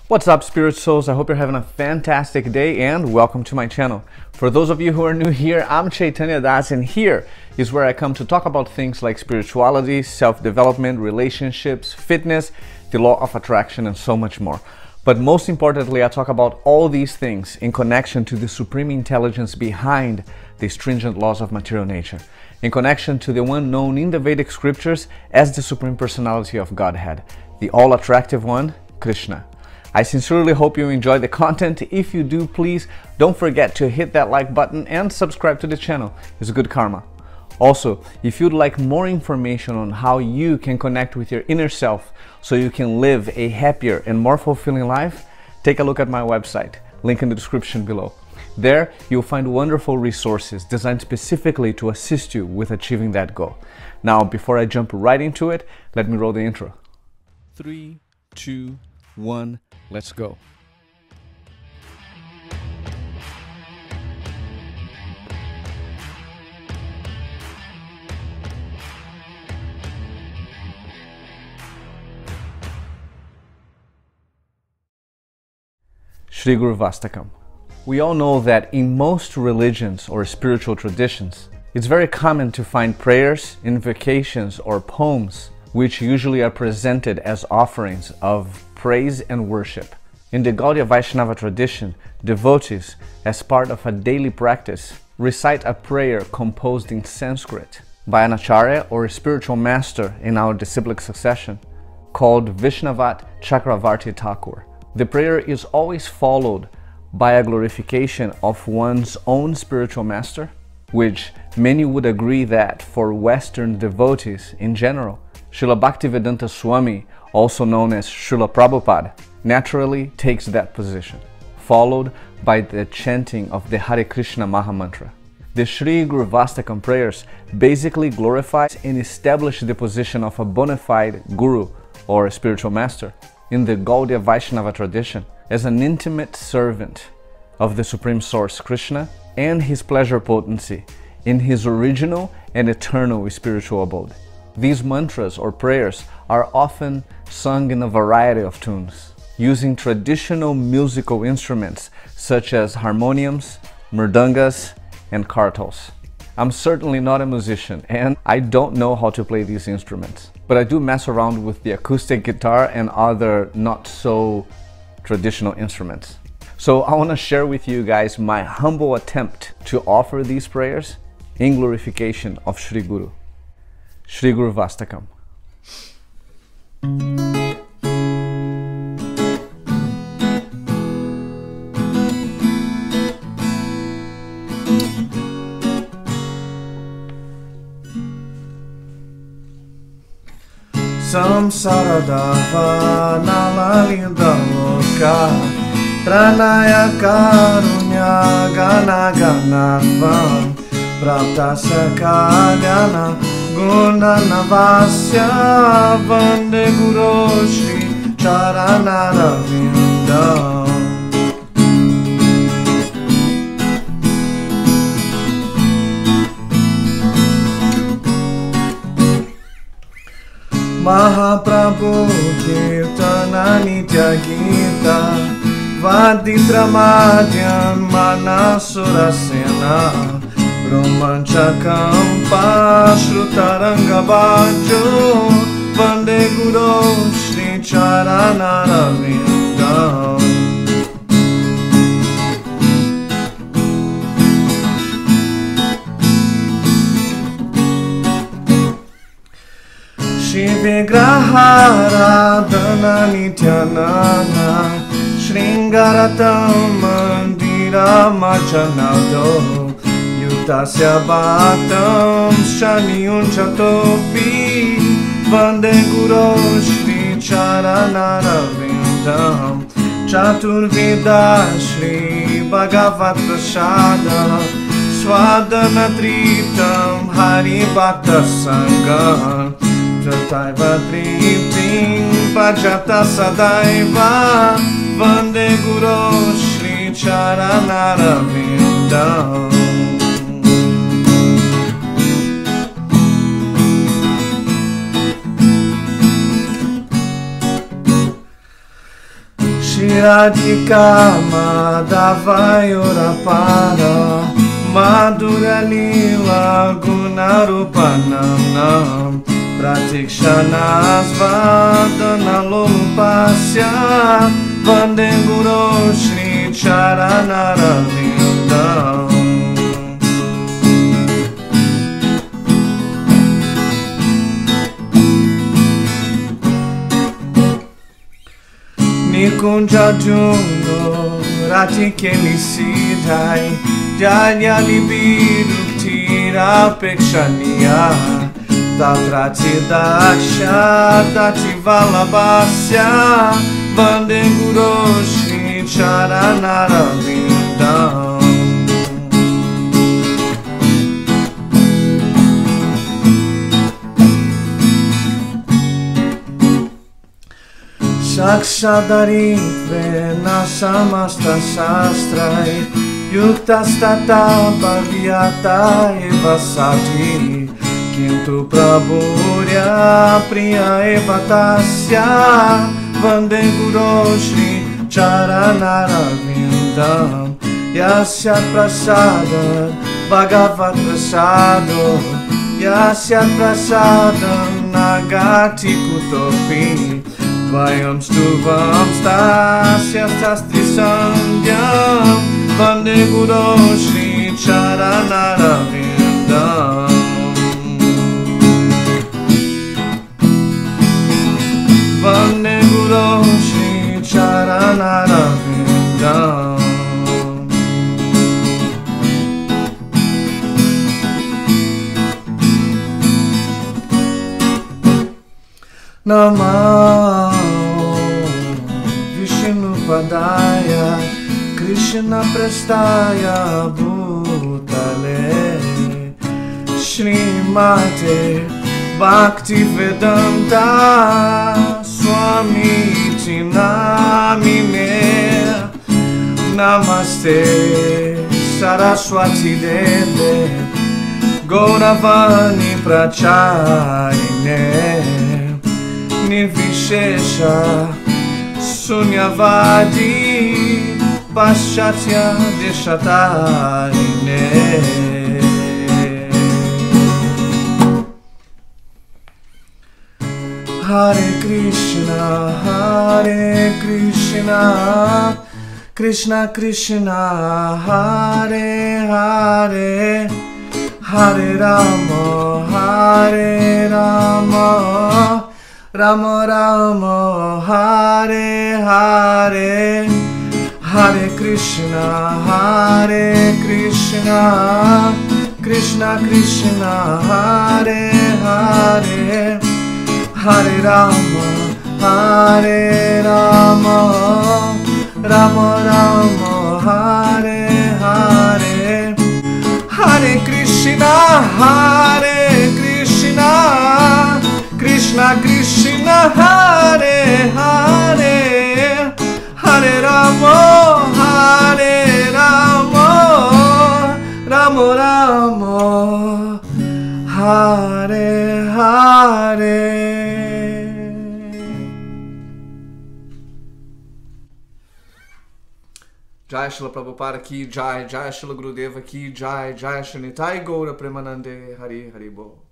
What's up, spirit souls? I hope you're having a fantastic day and welcome to my channel. For those of you who are new here, I'm Chaitanya Das, and here is where I come to talk about things like spirituality, self-development, relationships, fitness, the law of attraction, and so much more. But most importantly, I talk about all these things in connection to the supreme intelligence behind the stringent laws of material nature, in connection to the one known in the Vedic scriptures as the Supreme Personality of Godhead, the all-attractive one, Krishna. I sincerely hope you enjoy the content. If you do, please don't forget to hit that like button and subscribe to the channel. It's good karma. Also, if you'd like more information on how you can connect with your inner self so you can live a happier and more fulfilling life, take a look at my website, link in the description below. There, you'll find wonderful resources designed specifically to assist you with achieving that goal. Now, before I jump right into it, let me roll the intro. 3, 2, 1, let's go. Sri Guruvastakam. We all know that in most religions or spiritual traditions, it's very common to find prayers, invocations, or poems which usually are presented as offerings of praise and worship. In the Gaudiya Vaishnava tradition, devotees, as part of a daily practice, recite a prayer composed in Sanskrit by an acharya or a spiritual master in our disciplic succession, called Vishvanatha Chakravarti Thakur. The prayer is always followed by a glorification of one's own spiritual master, which many would agree that for Western devotees in general, Srila Bhaktivedanta Swami, also known as Srila Prabhupada, naturally takes that position, followed by the chanting of the Hare Krishna Mahamantra. The Sri Guruvastakam prayers basically glorify and establish the position of a bona fide guru or spiritual master in the Gaudiya Vaishnava tradition as an intimate servant of the Supreme Source Krishna and his pleasure potency in his original and eternal spiritual abode. These mantras or prayers are often sung in a variety of tunes, using traditional musical instruments such as harmoniums, mridangas, and kartals. I'm certainly not a musician and I don't know how to play these instruments, but I do mess around with the acoustic guitar and other not so traditional instruments. So I want to share with you guys my humble attempt to offer these prayers in glorification of Sri Guru. Sri Guruvastakam. Samsara-davanala-lidha-loka, tranaya karunya-ghanaghanatwam, praptasya kalyana-gunarnavasya, vande guroh sri-charanaravindam. Mahaprabhu kirtana-nritya-gita, vaditra-madyan-manaso rasena, romancha-kampashru-taranga-bhajo, vande guroh sri-charanaravindam. Vigraharadhana-nityanana, shringaratam mandira-marjanado, yutasya bhatam shani-unchatopi, vande guroh sri-charanaravindam. Chaturveda Shri Bhagavat Prasada, swadana-tritam hari-bhakta-sangam, Tataiva triptim bhajata sadaiva, vande guroh sri-charanaravindam. Radhika Madhavayora para Madhura Lila Gunarupanam Pratikshanas Vadanalopasya Vande guroh sri-charanaravindam. Nikunja Juno Ratike Nisidhai Jaya Libiru Tira Pekshaniya Tatrati Daksha Dati Valabhasya Vande guroh sri-charanaravindam. Sakshadaritve samasta shastrai yuktastata bhavyata eva sati kintu prabhurya priya eva tasya vande guroh sri-charanaravindam. Yasya prasada bhagavat prasado yasya prasada nagati kutopi Vayam stuvam stasya sastri sandyam Vande guroh sri-charanaravindam. Vande guroh sri-charanaravindam. Namah Vishnupadaya Krishna prestaya bhutale Srimate Bhakti Vedanta Swami Namine Namaste Saraswati Deve Gauravani Pracharine Nirvishesha Sunyavadi Paschatya Deshatarine. Hare Krishna Krishna Krishna Hare Hare Hare Rama Rama Rama Hare Hare Hare Krishna Krishna Krishna Hare Hare Hare Rama Rama Rama Hare Hare Hare Krishna Krishna Krishna Hare Hare Hare Rama Rama Rama Hare Hare. Jai Srila Prabhupada ki Jai, Jai Srila Gurudeva ki Jai, Jai Shri Nitai Gaura Premanande Hari Hari Bo.